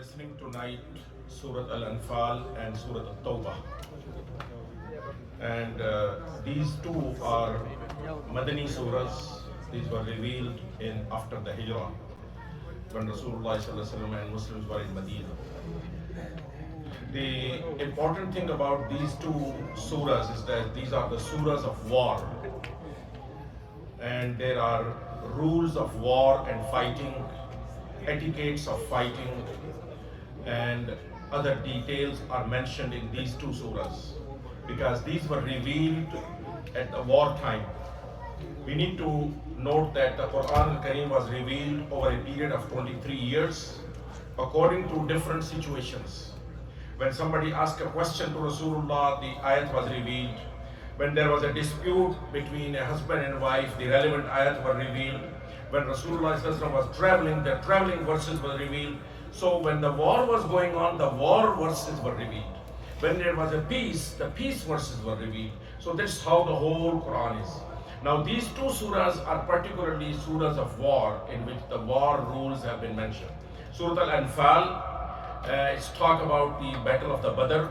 listening tonight Surah Al-Anfal and Surah Al-Tawbah. And these two are Madani surahs. These were revealed in after the Hijrah, when Rasulullah ﷺ and Muslims were in Medina. The important thing about these two surahs is that these are the surahs of war. And there are rules of war and fighting, etiquettes of fighting, and other details are mentioned in these two surahs because these were revealed at the war time. We need to note that the Qur'an Al-Karim was revealed over a period of 23 years according to different situations. When somebody asked a question to Rasulullah, the ayat was revealed. When there was a dispute between a husband and wife, the relevant ayat were revealed. When Rasulullah was traveling, the traveling verses were revealed. So when the war was going on, the war verses were revealed. When there was a peace, the peace verses were revealed. So that's how the whole Quran is. Now these two surahs are particularly surahs of war in which the war rules have been mentioned. Surah Al-Anfal, it's talk about the battle of the Badr,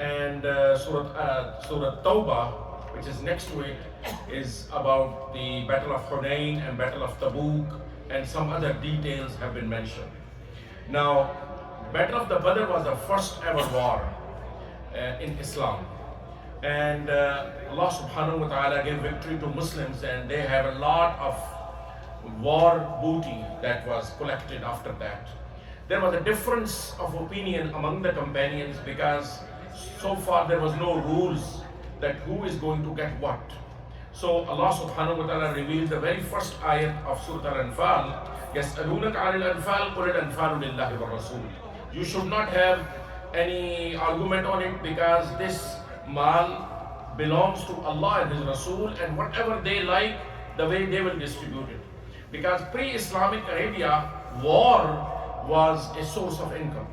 and Surah Tawbah, which is next to it, is about the battle of Hunain and battle of Tabuk, and some other details have been mentioned. Now, battle of the Badr was the first ever war in Islam, and Allah subhanahu wa ta'ala gave victory to Muslims, and they have a lot of war booty that was collected after that. There was a difference of opinion among the companions because so far there was no rules that who is going to get what. So Allah subhanahu wa ta'ala revealed the very first ayat of Surah Al-Anfal, يَسْأَلُونَكَ عَنِ الْأَنْفَالِ قُلِ الْأَنْفَالُ لِلَّهِ وَالرَّسُولِ. You should not have any argument on it because this mal belongs to Allah and His Rasul, and whatever they like, the way they will distribute it. Because pre-Islamic Arabia, war was a source of income.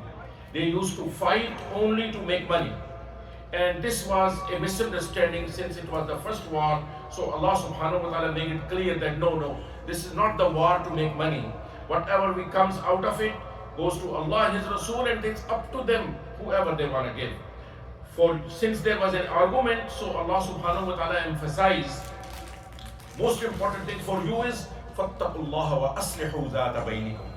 They used to fight only to make money. And this was a misunderstanding since it was the first war. So Allah subhanahu wa ta'ala made it clear that no, this is not the war to make money. Whatever comes out of it goes to Allah and His Rasul, and it's up to them, whoever they want to give. Since there was an argument, so Allah subhanahu wa ta'ala emphasized, most important thing for you is فَاتَّقُوا اللَّهَ وَأَصْلِحُوا ذَاتَ بَيْنِكُمْ.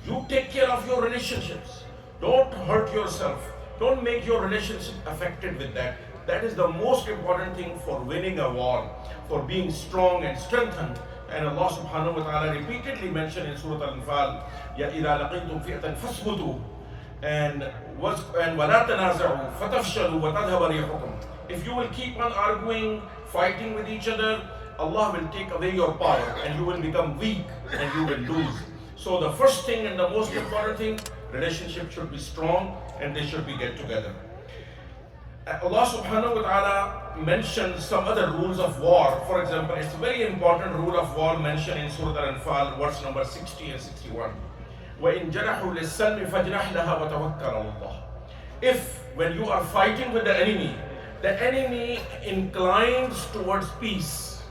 You take care of your relationships. Don't hurt yourself. Don't make your relationship affected with that. That is the most important thing for winning a war, for being strong and strengthened. And Allah subhanahu wa ta'ala repeatedly mentioned in Surah Al-Anfal, يَا إِذَا لَقِيتُمْ فِئَةً فَاثْبُتُوا and وَلَا تَنَازَعُوا فَتَفْشَلُوا وَتَذْهَبَ رِيحُكُمْ. If you will keep on arguing, fighting with each other, Allah will take away your power and you will become weak and you will lose. So the first thing and the most important thing, relationship should be strong and they should be get together. Allah subhanahu wa ta'ala mentioned some other rules of war. For example, it's a very important rule of war mentioned in Surah Al-Anfal, verse number 60 and 61. وَإِن جَنَحُوا لِلسَّلْمِ فَاجْنَحْ لَهَا وَتَوَكَّلْ عَلَى اللَّهِ. If, when you are fighting with the enemy inclines towards peace,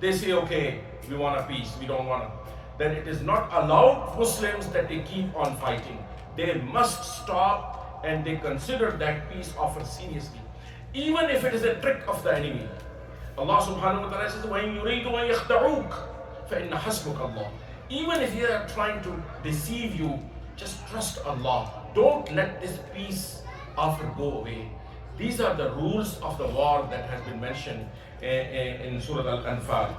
they say, okay, we want a peace, we don't want to, then it is not allowed Muslims that they keep on fighting. They must stop and they consider that peace offer seriously. Even if it is a trick of the enemy. Allah subhanahu wa ta'ala says, وَإِن يُرِيدُوا أَن يَخْدَعُوكَ فَإِنَّ حَسْبُكَ اللَّهُ. Even if they are trying to deceive you, just trust Allah. Don't let this peace offer go away. These are the rules of the war that has been mentioned in Surah Al-Anfal.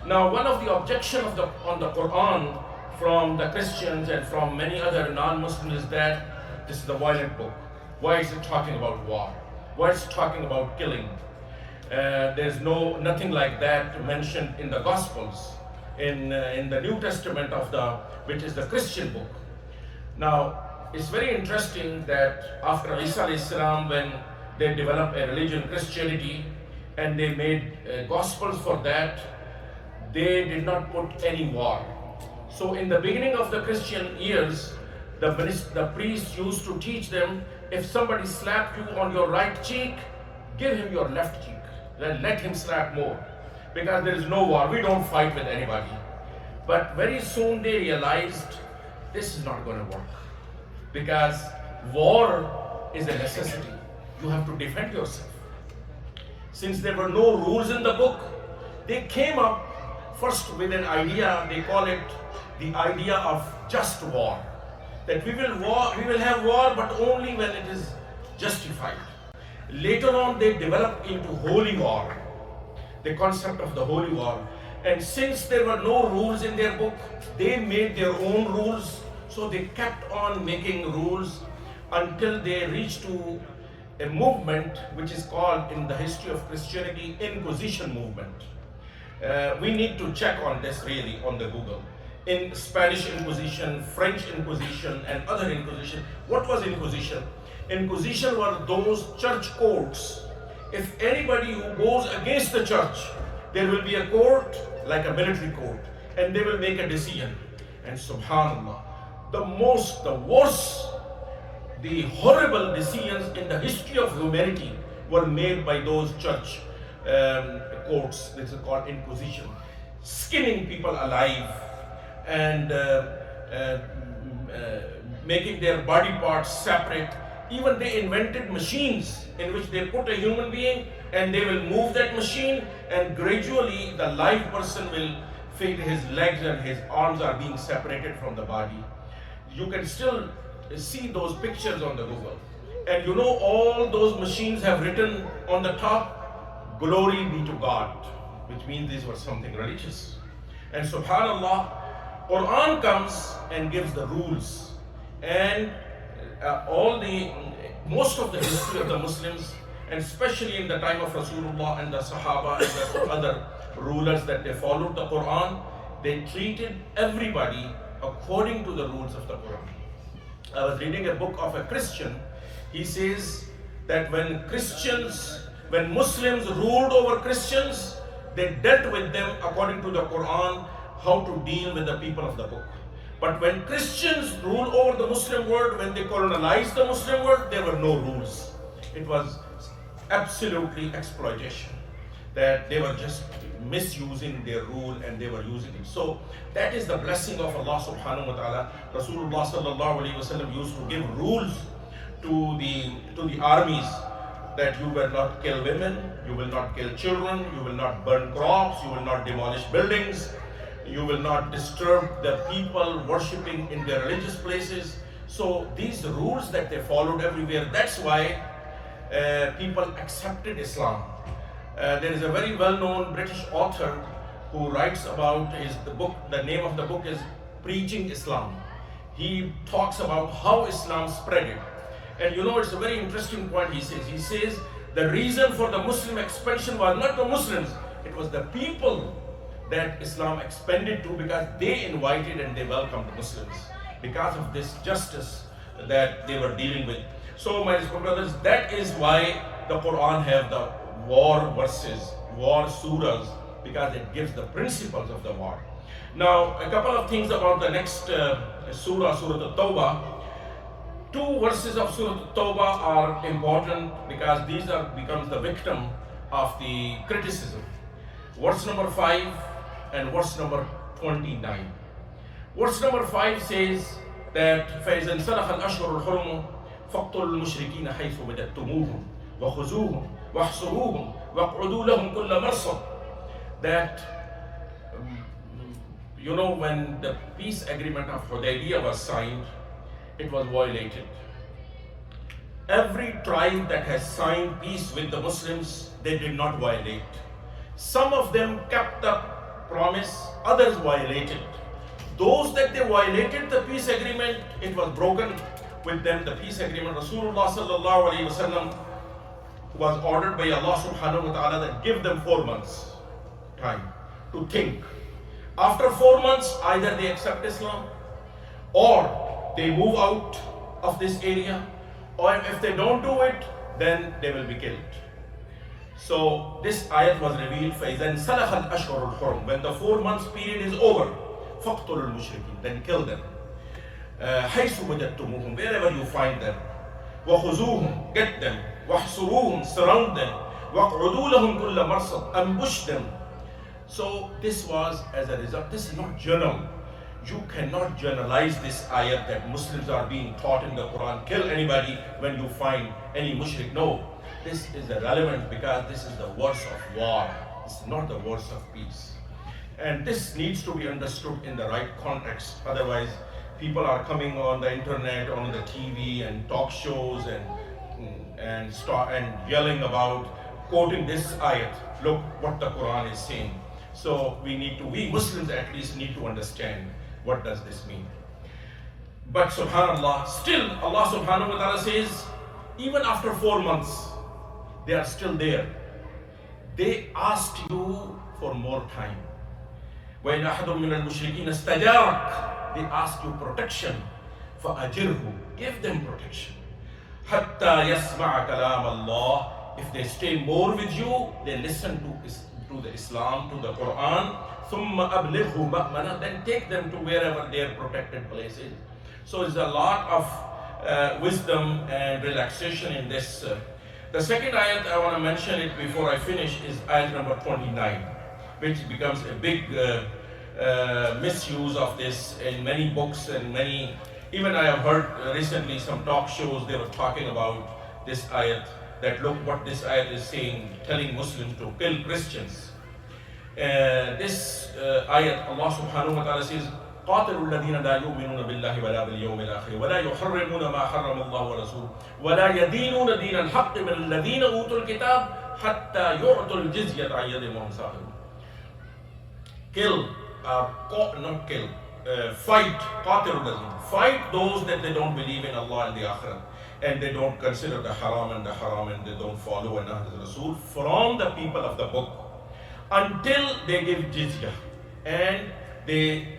Now, one of the objections on the Quran from the Christians and from many other non-Muslims is that this is a violent book. Why is it talking about war? Why is it talking about killing? There's nothing like that mentioned in the Gospels, in the New Testament which is the Christian book. Now, it's very interesting that after Isa alayhi salam, when they developed a religion, Christianity, and they made Gospels for that, they did not put any war. So in the beginning of the Christian years, the priests used to teach them, if somebody slapped you on your right cheek, give him your left cheek. Then let him slap more. Because there is no war, we don't fight with anybody. But very soon they realized, this is not going to work. because war is a necessity. You have to defend yourself. Since there were no rules in the book, they came up first with an idea. They call it the idea of just war. That we will have war, but only when it is justified. Later on, they developed into holy war, the concept of the holy war. And since there were no rules in their book, they made their own rules. So they kept on making rules until they reached to a movement which is called in the history of Christianity Inquisition movement. We need to check on this really on the Google. In Spanish Inquisition, French Inquisition, and other Inquisition. What was Inquisition? Inquisition were those church courts. If anybody who goes against the church, there will be a court like a military court, and they will make a decision. And subhanallah, the worst, the horrible decisions in the history of humanity were made by those church courts. This is called Inquisition. Skinning people alive and making their body parts separate. Even they invented machines in which they put a human being and they will move that machine, and gradually the live person will feel his legs and his arms are being separated from the body. You can still see those pictures on the Google. And you know, all those machines have written on the top, "Glory be to God," which means these were something religious. And subhanallah, Qur'an comes and gives the rules. And most of the history of the Muslims, and especially in the time of Rasulullah and the Sahaba and the other rulers that they followed the Qur'an, they treated everybody according to the rules of the Qur'an. I was reading a book of a Christian. He says that when Muslims ruled over Christians, they dealt with them according to the Qur'an, how to deal with the people of the book. But when Christians ruled over the Muslim world, when they colonized the Muslim world, there were no rules. It was absolutely exploitation. That they were just misusing their rule and they were using it. So that is the blessing of Allah subhanahu wa ta'ala. Rasulullah sallallahu alayhi wa sallam used to give rules to the armies that you will not kill women, you will not kill children, you will not burn crops, you will not demolish buildings, you will not disturb the people worshipping in their religious places. So these rules that they followed everywhere, that's why people accepted Islam. There is a very well-known British author who writes about the book. The name of the book is Preaching Islam. He talks about how Islam spread it. And you know, it's a very interesting point he says. He says the reason for the Muslim expansion was not the Muslims, it was the people that Islam expanded to, because they invited and they welcomed the Muslims because of this justice that they were dealing with. So my brothers, that is why the Quran have the war verses, war surahs, because it gives the principles of the war. Now, a couple of things about the next surah, Surah Al-Tawbah. Two verses of Surah Al-Tawbah are important because these becomes the victim of the criticism. Verse number 5 and verse number 29. Verse number 5 says that فَإِذَا انْسَلَخَ الْأَشْهُرُ الْحُرُمُ فَاقْتُلُوا الْمُشْرِكِينَ حَيْثُ وَجَدتُّمُوهُمْ وَخُذُوهُمْ وَاحْصُرُوهُمْ وَاقْعُدُوا لَهُمْ كُلَّ مَرْصَدٍ. That you know, when the peace agreement of Hudaybiyah was signed, it was violated. Every tribe that has signed peace with the Muslims, they did not violate. Some of them kept the promise, others violated. Those that they violated the peace agreement, it was broken with them, the peace agreement. Rasulullah sallallahu alayhi wa sallam was ordered by Allah subhanahu wa ta'ala that give them 4 months time to think. After 4 months, either they accept Islam or they move out of this area, or if they don't do it, then they will be killed. So this ayat was revealed, فَإِذَا انْسَلَخَ الْأَشْهُرُ الْحُرُمُ. When the 4 months period is over, فَاقْتُلُوا الْمُشْرِكِينَ. Then kill them. حَيْثُ وَجَدتُّمُوهُمْ. Wherever you find them. وَخُذُوهُمْ. Get them. وَاحْصُرُوهُمْ. Surround them. وَاقْعُدُوا لَهُمْ كُلَّ مَرْصَدٍ. Ambush them. So this was as a result. This is not general. you cannot generalize this ayat that Muslims are being taught in the Quran, kill anybody when you find any mushrik. No, this is irrelevant because this is the words of war. It's not the words of peace. And this needs to be understood in the right context. Otherwise, people are coming on the internet, on the TV and talk shows and yelling about quoting this ayat. Look what the Quran is saying. So we Muslims at least need to understand what does this mean. But subhanAllah, still Allah subhanahu wa ta'ala says, even after 4 months, they are still there. They asked you for more time. وَإِنْ أَحَدٌ مِّنَ الْمُشْرِكِينَ اسْتَجَارَكَ, they ask you protection. فَأَجِرْهُ, give them protection. حَتَّى يَسْمَعَ كَلَامَ اللَّهِ, if they stay more with you, they listen to the Islam, to the Quran. ثُمَّ أَبْلِغْهُ مَأْمَنًا, then take them to wherever their protected place is. So there's a lot of wisdom and relaxation in this. The second ayat I want to mention it before I finish is ayat number 29, which becomes a big misuse of this in many books and many, even I have heard recently some talk shows, they were talking about this ayat, that look what this ayat is saying, telling Muslims to kill Christians. This ayat, Allah subhanahu wa ta'ala says, قاتلوا الذين لا يؤمنون بالله ولا باليوم الآخر ولا يحرمون ما حرم الله ورسوله ولا يدينون دين الحق من الذين أوتوا الكتاب حتى يعطوا الجزية عن يد وهم صاغرون. Kill, not kill, fight, قاتلوا الذين, fight those that they don't believe in Allah and the Akhirah, and they don't consider the haram and they don't follow an Rasul from the people of the book until they give jizya and they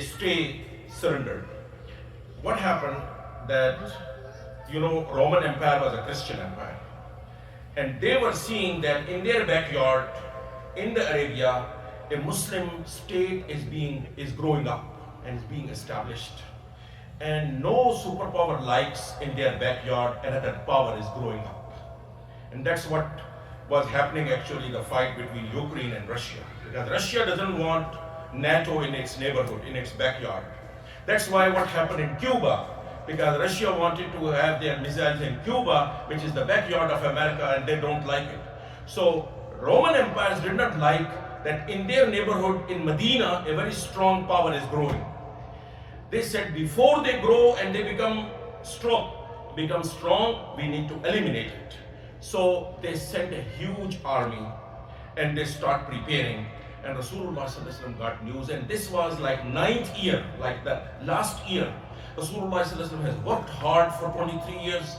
stay surrendered. What happened that, Roman Empire was a Christian empire, and they were seeing that in their backyard, in the Arabia, a Muslim state is growing up and is being established, and no superpower likes in their backyard another power is growing up. And that's what was happening actually, the fight between Ukraine and Russia, because Russia doesn't want NATO in its neighborhood, in its backyard. That's why what happened in Cuba, because Russia wanted to have their missiles in Cuba, which is the backyard of America, and they don't like it. So Roman empires did not like that in their neighborhood in Medina, a very strong power is growing. They said before they grow and they become strong, we need to eliminate it. So they sent a huge army and they start preparing. And Rasulullah ﷺ got news, and this was like 9th year, like the last year. Rasulullah ﷺ has worked hard for 23 years,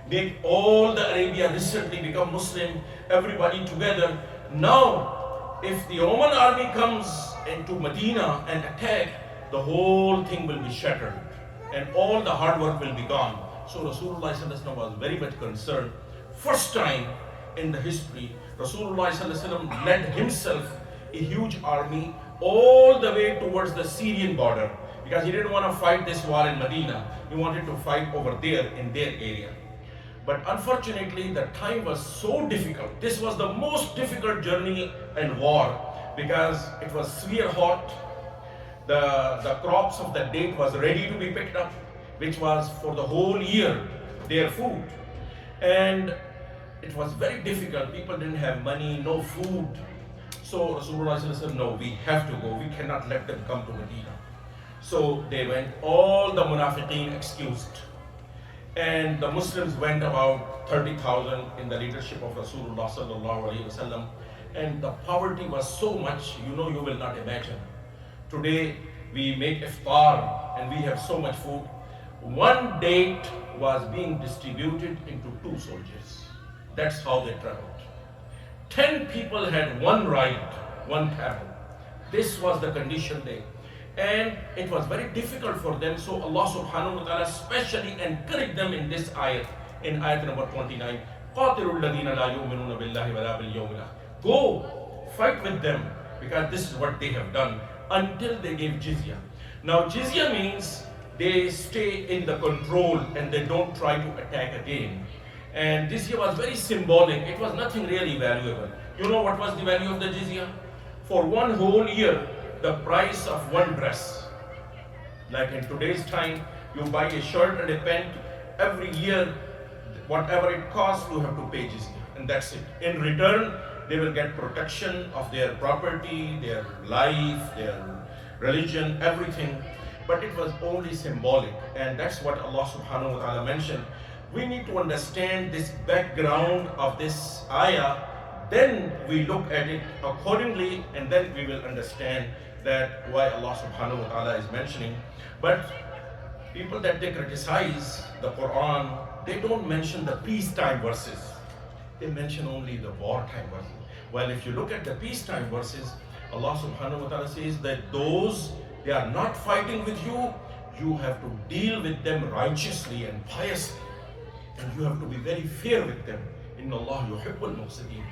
made all the Arabia recently become Muslim, everybody together. Now, if the Roman army comes into Medina and attack, the whole thing will be shattered, and all the hard work will be gone. So Rasulullah ﷺ was very much concerned. First time in the history, Rasulullah ﷺ led himself a huge army all the way towards the Syrian border, because he didn't want to fight this war in Medina. He wanted to fight over there in their area. But unfortunately, the time was so difficult. This was the most difficult journey and war, because it was severe hot. The crops of the date was ready to be picked up, which was for the whole year their food. And it was very difficult. People didn't have money, no food. So Rasulullah said, no, we have to go. We cannot let them come to Medina. So they went, all the munafiqeen excused. And the Muslims went about 30,000 in the leadership of Rasulullah sallallahu alaihi wasallam. And the poverty was so much, you will not imagine. Today we make iftar and we have so much food. One date was being distributed into 2 soldiers. That's how they traveled. 10 people had one ride, one camel. This was the condition day. And it was very difficult for them. So Allah subhanahu wa ta'ala especially encouraged them in this ayat, in ayat number 29. قَاتِلُوا الَّذِينَ لَا يُؤْمِنُونَ بِاللَّهِ وَلَا بِالْيَوْمِ الْآخِرِ. Go, fight with them, because this is what they have done until they gave jizya. Now jizya means they stay in the control and they don't try to attack again. And jizya was very symbolic. It was nothing really valuable. You know what was the value of the jizya? For one whole year, the price of one dress. Like in today's time, you buy a shirt and a pant, every year, whatever it costs, you have to pay jizya, and that's it. In return, they will get protection of their property, their life, their religion, everything. But it was only symbolic, and that's what Allah subhanahu wa ta'ala mentioned. We need to understand this background of this ayah, then we look at it accordingly, and then we will understand that why Allah subhanahu wa ta'ala is mentioning. But people that they criticize the Quran, they don't mention the peacetime verses. They mention only the wartime verses. Well, if you look at the peacetime verses, Allah subhanahu wa ta'ala says that those, they are not fighting with you, you have to deal with them righteously and piously. And you have to be very fair with them. Inna Allah yuhibbul muqsiteen.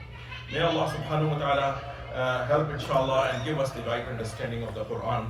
May Allah subhanahu wa ta'ala help inshallah and give us the right understanding of the Quran.